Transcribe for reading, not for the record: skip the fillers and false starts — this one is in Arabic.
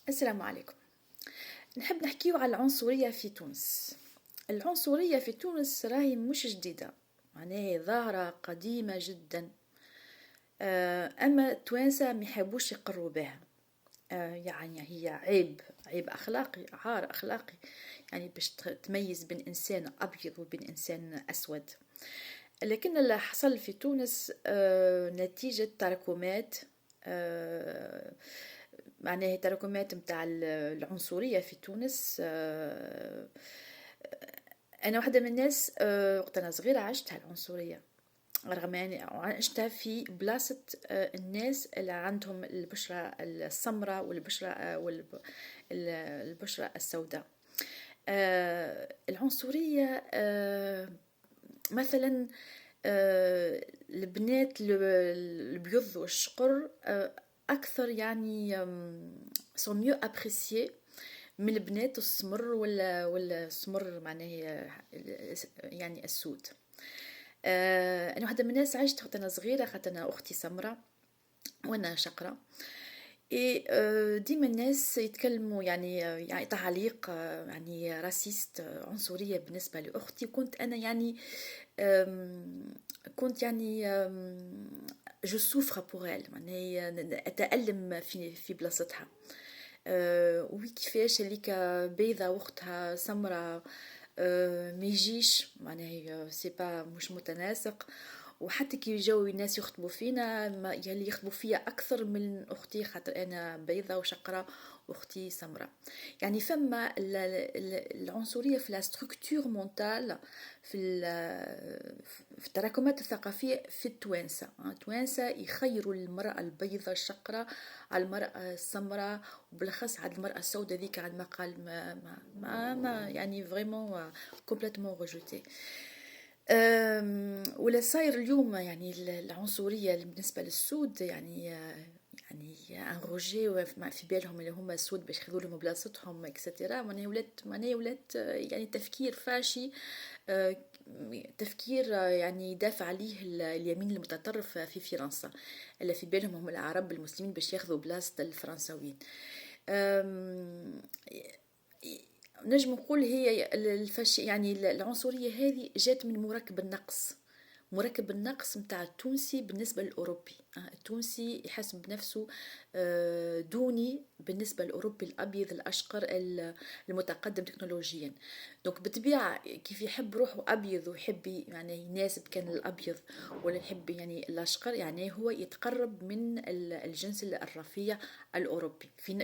السلام عليكم. نحب نحكيو على العنصرية في تونس. العنصرية في تونس راهي مش جديدة، معناها ظاهرة قديمة جدا. أما التوانسة ما يحبوش يقروا بها. يعني هي عيب أخلاقي، عار أخلاقي، يعني باش تميز بين إنسان أبيض وبين إنسان أسود. لكن اللي حصل في تونس نتيجة تراكمات، آه، معناها تراكمات متاع العنصرية في تونس. أنا واحدة من الناس، وقت أنا صغيرة عشتها العنصرية، رغم أني عشتها في بلاصة الناس اللي عندهم البشرة السمراء والبشرة السوداء. العنصرية مثلا البنات البيض والشقر أكثر، يعني sont mieux appréciés من البنات السمر ولا السمر معناه يعني السود. أنا واحدة من الناس عشت وقت أنا صغيرة، خاطر أنا أختي سمرة وأنا شقرة. ديما الناس يتكلموا يعني تعليق يعني راسيست، عنصرية بالنسبة لأختي. كنت أنا يعني كنت يعني جو سوفر بوغ إل، يعني أتألم في بلاصتها. وكيفاش هذيك بيضة واختها سمرة ما يجيش، معناها سي با مش متناسق. وحتى كي يجوا الناس يخطبوا فينا يلي يخطبوا فيا اكثر من اختي، خاطر انا بيضة وشقرة واختي سمراء. يعني فما العنصرية في لا ستركتور مونتال، في التراكمات الثقافية في التوانسة. التوانسة يخيروا المرأة البيضة الشقرة على المرأة السمراء، وبالأخص على المرأة السوداء ذيك، عندما قال ما يعني فريمون كومبليتمون ريجوتي. ولا صاير اليوم يعني العنصرية بالنسبة للسود، يعني ان روجي في بالهم اللي هما السود باش ياخذوا لهم بلاصتهم اكسترا. معناها ولات يعني تفكير فاشي، تفكير يعني يدافع عليه اليمين المتطرف في فرنسا، اللي في بالهم هم العرب المسلمين باش ياخذوا بلاصة الفرنساويين. نجم نقول هي يعني العنصرية هذه جات من مركب النقص متاع التونسي بالنسبة للأوروبي. التونسي يحس بنفسه دوني بالنسبة للأوروبي الأبيض الأشقر المتقدم تكنولوجيا. دونك بالطبيعة كيف يحب روحه أبيض ويحب يعني يناسب كان الأبيض، ولا يحب يعني الأشقر، يعني هو يتقرب من الجنس الرفيع الأوروبي في